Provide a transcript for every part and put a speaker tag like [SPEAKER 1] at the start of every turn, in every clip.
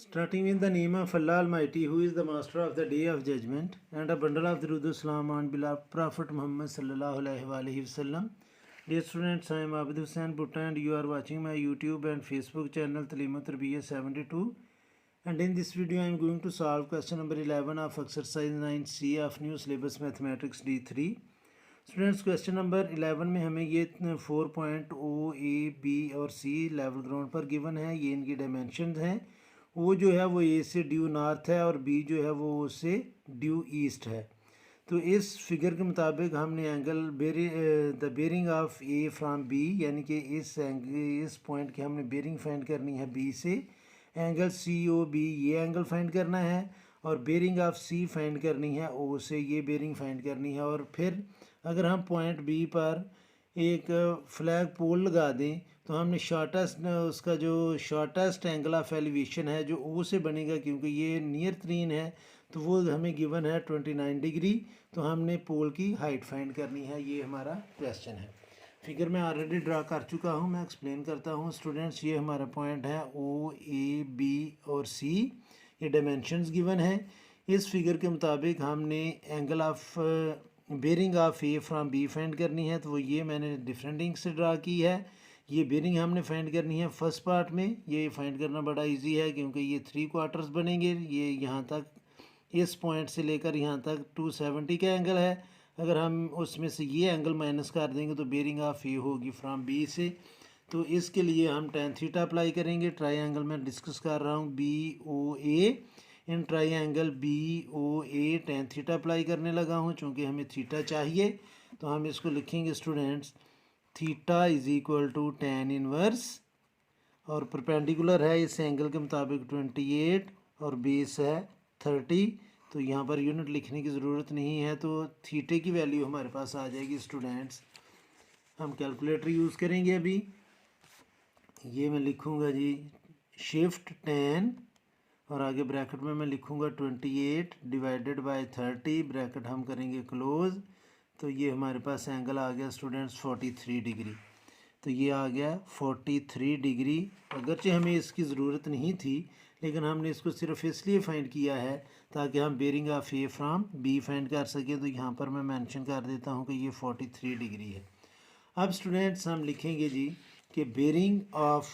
[SPEAKER 1] Starting in the name of Allah Almighty, who is the master of the day of judgment, and a bundle of Durud Salam on beloved Prophet Muhammad sallallahu alaihi wasallam. Dear students, I am Abid Hussain Bhutta and you are watching my YouTube and Facebook channel Talimat Tarbiya 72. And in this video, I am going to solve question number 11 of exercise 9C of new syllabus mathematics D3. Students question number 11 में हमें ये 4.0 A, B और C level ground पर given है। ये इनकी dimensions हैं। वो जो है वो ए से ड्यू नॉर्थ है और बी जो है वो से ड्यू ईस्ट है। तो इस फिगर के मुताबिक हमने angle the bearing of A from B, यानी कि इस पॉइंट की हमने बेरिंग फाइंड करनी है बी से। एंगल सी ओ बी ये एंगल फाइंड करना है और बेरिंग ऑफ सी फाइंड करनी है ओ से, ये बेरिंग फाइंड करनी है। और फिर अगर हम पॉइंट बी पर एक फ्लैग पोल लगा दें तो हमने शॉर्टेस्ट उसका जो शॉर्टेस्ट एंगल ऑफ एलिवेशन है जो ओ से बनेगा, क्योंकि ये नियर तरीन है, तो वो हमें गिवन है 29 डिग्री। तो हमने पोल की हाइट फाइंड करनी है। ये हमारा क्वेश्चन है। फिगर में ऑलरेडी ड्रा कर चुका हूँ, मैं एक्सप्लेन करता हूँ स्टूडेंट्स। ये हमारा पॉइंट है ओ, ए, बी और सी। ये डायमेंशंस गिवन है। इस फिगर के मुताबिक हमने angle of bearing of A from B find करनी है, तो वो ये मैंने डिफरेंट इंक से ड्रा की है। ये बेरिंग हमने फाइंड करनी है फर्स्ट पार्ट में। ये फाइंड करना बड़ा इजी है क्योंकि ये 3 क्वार्टर्स बनेंगे। ये यहाँ तक इस पॉइंट से लेकर यहाँ तक 270 का एंगल है। अगर हम उसमें से ये एंगल माइनस कर देंगे तो बेरिंग ऑफ ए होगी फ्राम बी से। तो इसके लिए हम tan थीटा अप्लाई करेंगे। ट्राई में डिस्कस कर रहा हूँ बी ओ ए। इन ट्राई बी ओ ए tan थीटा अप्लाई करने लगा हूँ। चूँकि हमें थीटा चाहिए तो हम इसको लिखेंगे students, theta is equal to tan inverse, और परपेंडिकुलर है इस एंगल के मुताबिक 28 और बेस है 30। तो यहाँ पर यूनिट लिखने की ज़रूरत नहीं है। तो थीटे की वैल्यू हमारे पास आ जाएगी स्टूडेंट्स। हम कैलकुलेटर यूज़ करेंगे अभी। ये मैं लिखूँगा जी शिफ्ट 10 और आगे ब्रैकेट में मैं लिखूँगा 28 डिवाइडेड बाय 30, ब्रैकेट हम करेंगे क्लोज़। तो ये हमारे पास एंगल आ गया स्टूडेंट्स 43 डिग्री। तो ये आ गया 43 डिग्री। अगरचे हमें इसकी ज़रूरत नहीं थी, लेकिन हमने इसको सिर्फ इसलिए फाइंड किया है ताकि हम bearing of A from B find कर सकें। तो यहाँ पर मैं मेंशन कर देता हूँ कि ये 43 डिग्री है। अब स्टूडेंट्स हम लिखेंगे जी कि bearing of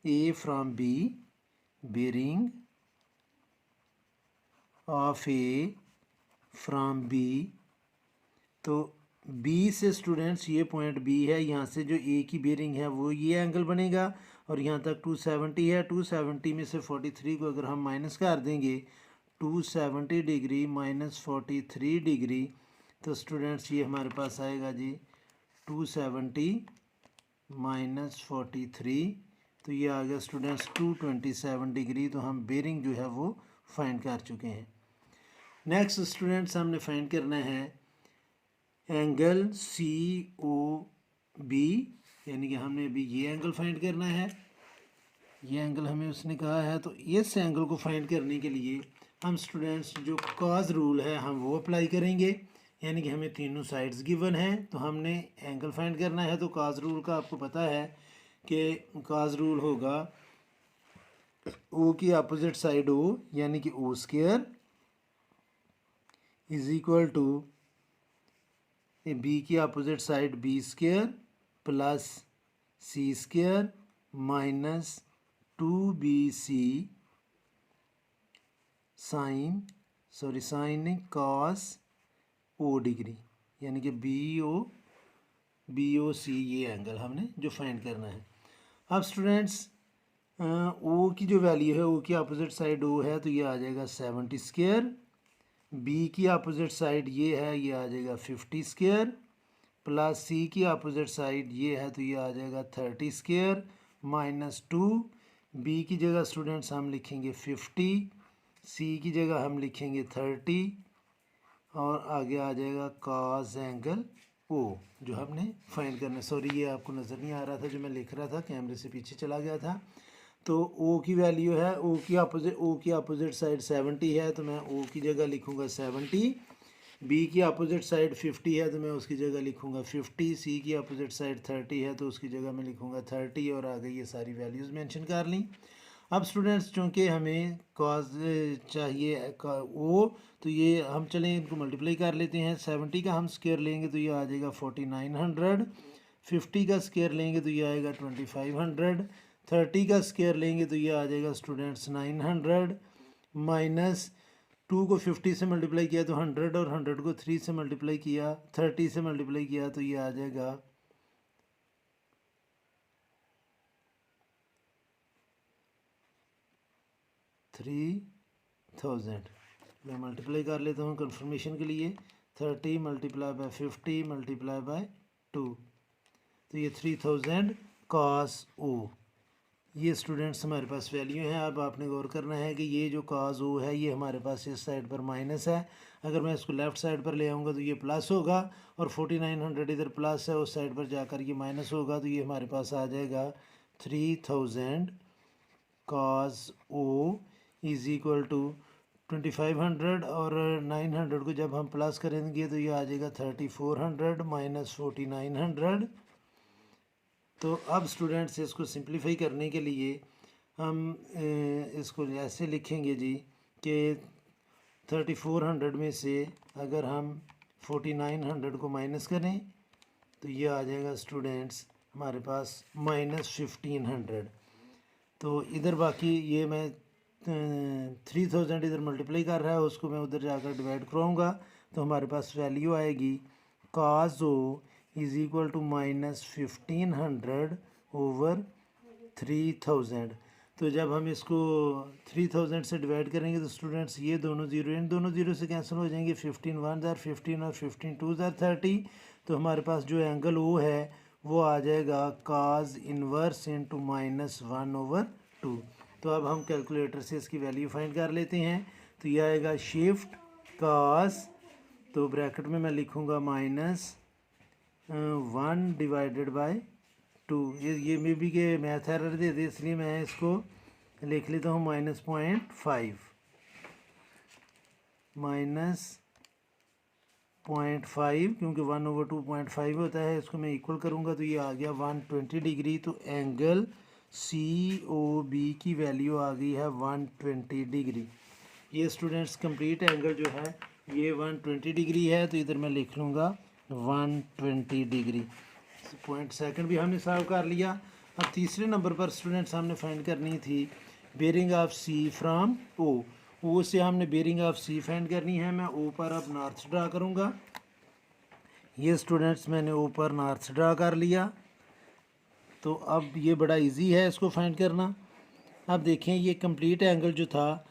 [SPEAKER 1] A from B, bearing of A from B. तो बी से स्टूडेंट्स ये पॉइंट बी है, यहाँ से जो ए की बेरिंग है वो ये एंगल बनेगा और यहाँ तक 270 है। 270 में से 43 को अगर हम माइनस कर देंगे, 270 डिग्री माइनस 43 डिग्री, तो स्टूडेंट्स ये हमारे पास आएगा जी 270 माइनस 43। तो ये आ गया स्टूडेंट्स 227 डिग्री। तो हम बेरिंग जो है वो फाइंड कर चुके हैं। नेक्स्ट स्टूडेंट्स हमने फाइंड करना है एंगल सी ओ बी, यानी कि हमने अभी ये एंगल फाइंड करना है। ये एंगल हमें उसने कहा है। तो इस एंगल को फाइंड करने के लिए हम स्टूडेंट्स जो कॉज रूल है हम वो अप्लाई करेंगे, यानी कि हमें तीनों साइड्स गिवन है तो हमने एंगल फाइंड करना है। तो कॉज रूल का आपको पता है कि कॉज रूल होगा ओ की अपोजिट साइड ओ, यानी कि O square is equal to B की opposite side B square plus C square minus 2bc sine नहीं कॉस ओ डिग्री, यानी कि बी ओ सी ये एंगल हमने जो फाइंड करना है। अब स्टूडेंट्स ओ की जो वैल्यू है, ओ की अपोजिट साइड ओ है, तो ये आ जाएगा 70 स्क्वायर। बी की अपोजिट साइड ये है, ये आ जाएगा 50 स्क्वायर प्लस सी की अपोजिट साइड ये है, तो ये आ जाएगा 30 स्क्वायर माइनस 2। बी की जगह स्टूडेंट्स हम लिखेंगे 50, सी की जगह हम लिखेंगे 30 और आगे आ जाएगा कॉस एंगल ओ जो हमने फाइंड करना है। सॉरी, ये आपको नज़र नहीं आ रहा था जो मैं लिख रहा था, कैमरे से पीछे चला गया था। तो ओ की वैल्यू है, ओ की अपोजिट साइड 70 है, तो मैं ओ की जगह लिखूँगा 70। बी की अपोजिट साइड 50 है तो मैं उसकी जगह लिखूँगा 50। सी की अपोजिट साइड 30 है तो उसकी जगह मैं लिखूँगा 30 और आगे ये सारी वैल्यूज़ मेंशन कर ली। अब स्टूडेंट्स चूँकि हमें कॉज चाहिए ओ, तो ये हम चलें इनको मल्टीप्लाई कर लेते हैं। 70 का हम स्क्वायर लेंगे तो ये आ जाएगा 4900, 50 का स्क्वायर लेंगे तो ये आएगा 2500, 30 का स्क्वायर लेंगे तो ये आ जाएगा स्टूडेंट्स 900, माइनस 2 को 50 से मल्टीप्लाई किया तो 100, और 100 को 3 से मल्टीप्लाई किया, 30 से मल्टीप्लाई किया तो ये आ जाएगा 3000। मैं मल्टीप्लाई कर लेता हूँ कंफर्मेशन के लिए। 30 मल्टीप्लाई बाय 50 मल्टीप्लाई बाय 2, तो ये 3000 कॉस ओ। ये स्टूडेंट्स हमारे पास वैल्यू है। अब आपने गौर करना है कि ये जो कॉस ओ है ये हमारे पास इस साइड पर माइनस है। अगर मैं इसको लेफ़्ट साइड पर ले आऊँगा तो ये प्लस होगा, और 4900 इधर प्लस है, उस साइड पर जाकर ये माइनस होगा, तो ये हमारे पास आ जाएगा 3000 cos O is equal to 2500, और 900 को जब हम प्लस करेंगे तो ये आ जाएगा 3400 माइनस 4900। तो अब स्टूडेंट्स इसको सिंप्लीफाई करने के लिए हम इसको ऐसे लिखेंगे जी कि 3400 में से अगर हम 4900 को माइनस करें तो ये आ जाएगा स्टूडेंट्स हमारे पास माइनस 1500। तो इधर बाकी ये मैं 3000 इधर मल्टीप्लाई कर रहा है, उसको मैं उधर जाकर डिवाइड कराऊँगा, तो हमारे पास वैल्यू आएगी cos O is equal to minus 1500 over 3000। तो जब हम इसको 3000 से डिवाइड करेंगे तो स्टूडेंट्स ये दोनों ज़ीरो इन दोनों ज़ीरो से कैंसिल हो जाएंगे। 15 1 ज़ार 15 और 15 2 ज़ार 30। तो हमारे पास जो एंगल ओ है वो आ जाएगा काज इन्वर्स इंटू माइनस 1/2। तो अब हम कैलकुलेटर से इसकी वैल्यू फाइंड कर लेते हैं। तो यह आएगा शिफ्ट काज, तो ब्रैकेट में मैं लिखूँगा माइनस 1 डिवाइडेड बाय 2। ये मे बी के मैथ एरर दे दे, इसलिए मैं इसको लिख लेता हूँ -0.5 क्योंकि 1/2.5 होता है, इसको मैं इक्वल करूँगा तो ये आ गया 120 डिग्री। तो एंगल COB की वैल्यू आ गई है 120 डिग्री। ये स्टूडेंट्स कंप्लीट एंगल जो है ये 120 डिग्री है, तो इधर मैं लिख लूँगा 120 डिग्री। पॉइंट सेकंड भी हमने सॉल्व कर लिया। अब तीसरे नंबर पर स्टूडेंट्स हमने फाइंड करनी थी bearing of C from O से हमने बेरिंग ऑफ C फाइंड करनी है। मैं O पर अब नॉर्थ ड्रा करूँगा। ये स्टूडेंट्स मैंने O पर नॉर्थ ड्रा कर लिया। तो अब ये बड़ा इजी है इसको फाइंड करना। अब देखें ये कंप्लीट एंगल जो था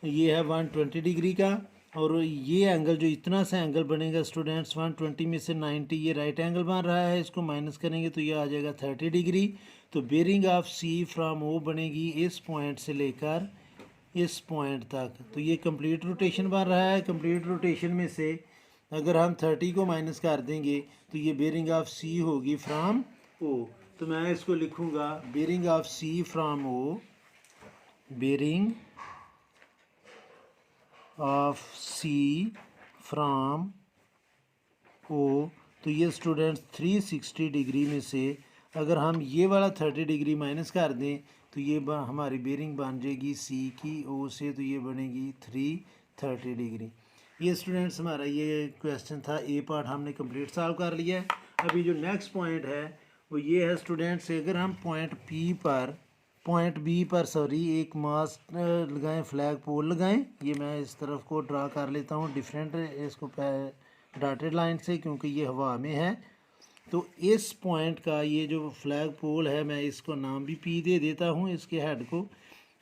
[SPEAKER 1] ये है 120 डिग्री का, और ये एंगल जो इतना सा एंगल बनेगा स्टूडेंट्स 120 में से 90 ये राइट एंगल बन रहा है, इसको माइनस करेंगे तो ये आ जाएगा 30 डिग्री। तो bearing of C from O बनेगी इस पॉइंट से लेकर इस पॉइंट तक। तो ये कंप्लीट रोटेशन बन रहा है। कंप्लीट रोटेशन में से अगर हम 30 को माइनस कर देंगे तो ये बेरिंग ऑफ C होगी फ्रॉम O। तो मैं इसको लिखूँगा bearing of C from O, bearing of C from O। तो ये स्टूडेंट्स 360 डिग्री में से अगर हम ये वाला 30 डिग्री माइनस कर दें तो ये हमारी बेरिंग बन जाएगी C की O से, तो ये बनेगी 330 डिग्री। ये स्टूडेंट्स हमारा ये क्वेश्चन था, ए पार्ट हमने कंप्लीट सॉल्व कर लिया है। अभी जो नेक्स्ट पॉइंट है वो ये है स्टूडेंट्स, अगर हम पॉइंट बी पर एक मास्ट लगाएं, फ्लैग पोल लगाएं। ये मैं इस तरफ को ड्रा कर लेता हूँ डिफरेंट इसको डॉटेड लाइन से, क्योंकि ये हवा में है। तो इस पॉइंट का ये जो फ्लैग पोल है मैं इसको नाम भी P दे देता हूँ, इसके हेड को।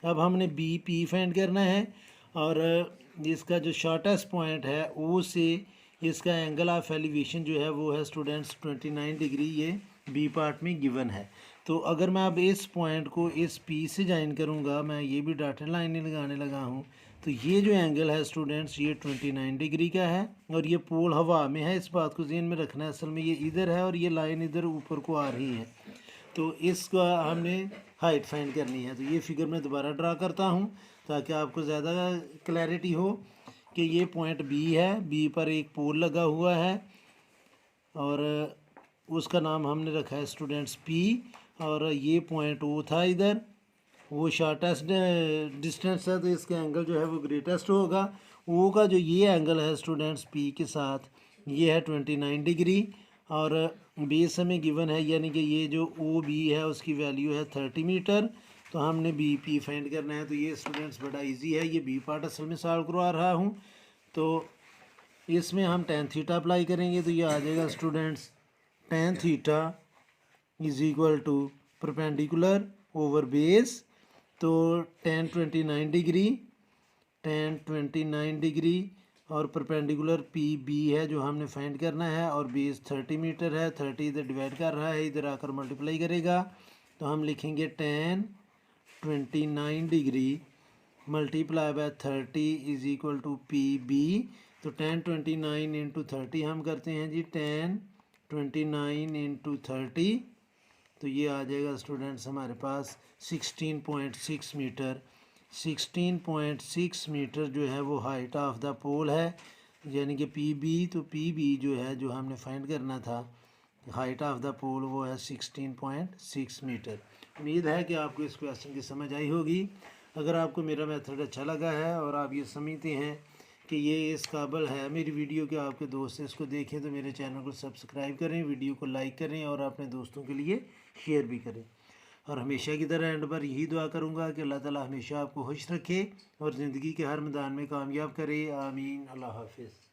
[SPEAKER 1] अब हमने BP फाइंड करना है, और इसका जो शॉर्टेस्ट पॉइंट है O से इसका एंगल ऑफ एलिवेशन जो है वो है स्टूडेंट्स 29 डिग्री, ये B पार्ट में गिवन है। तो अगर मैं अब इस पॉइंट को इस P से ज्वाइन करूँगा, मैं ये भी डॉटेड लाइन लगाने लगा हूँ, तो ये जो एंगल है स्टूडेंट्स ये 29 डिग्री का है, और ये पोल हवा में है। इस बात को ज़हन में रखना है, असल में ये इधर है और ये लाइन इधर ऊपर को आ रही है। तो इसका हमने हाइट फाइंड करनी है। तो ये फिगर मैं दोबारा ड्रा करता हूँ ताकि आपको ज़्यादा क्लैरिटी हो कि ये पॉइंट B है, B पर एक पोल लगा हुआ है और उसका नाम हमने रखा है स्टूडेंट्स P, और ये पॉइंट O था इधर, वो शॉर्टेस्ट डिस्टेंस है तो इसका एंगल जो है वो ग्रेटेस्ट होगा। ओ का जो ये एंगल है स्टूडेंट्स पी के साथ ये है 29 डिग्री और बेस हमें गिवन है, यानी कि ये जो ओ बी है उसकी वैल्यू है 30 मीटर। तो हमने बी पी फाइंड करना है। तो ये स्टूडेंट्स बड़ा इजी है, ये बी पार्ट असल में सॉल्व करवा रहा हूँ। तो इसमें हम टेन थीटा अप्लाई करेंगे तो ये आ जाएगा students tan theta is equal to perpendicular over base. तो टेन 29 डिग्री और परपेंडिकुलर पी बी है जो हमने फाइंड करना है और बेस 30 मीटर है। 30 इधर डिवाइड कर रहा है, इधर आकर मल्टीप्लाई करेगा। तो हम लिखेंगे tan 29 degree multiply by 30 is equal to P B. तो टेन 29 इंटू 30 हम करते हैं जी, टेन 29 इंटू 30 तो ये आ जाएगा स्टूडेंट्स हमारे पास 16.6 मीटर। 16.6 मीटर जो है वो हाइट ऑफ द पोल है, यानी कि पी बी। तो पी बी जो है जो हमने फाइंड करना था हाइट ऑफ द पोल वो है 16.6 मीटर। उम्मीद है कि आपको इस क्वेश्चन की समझ आई होगी। अगर आपको मेरा मेथड अच्छा लगा है और आप ये समझते हैं कि ये इस काबिल है मेरी वीडियो के आपके दोस्त इसको देखें, तो मेरे चैनल को सब्सक्राइब करें, वीडियो को लाइक करें और अपने दोस्तों के लिए शेयर भी करें। और हमेशा की तरह एंड पर यही दुआ करूँगा कि अल्लाह ताला हमेशा आपको खुश रखे और ज़िंदगी के हर मैदान में कामयाब करे। आमीन। अल्लाह हाफिज़।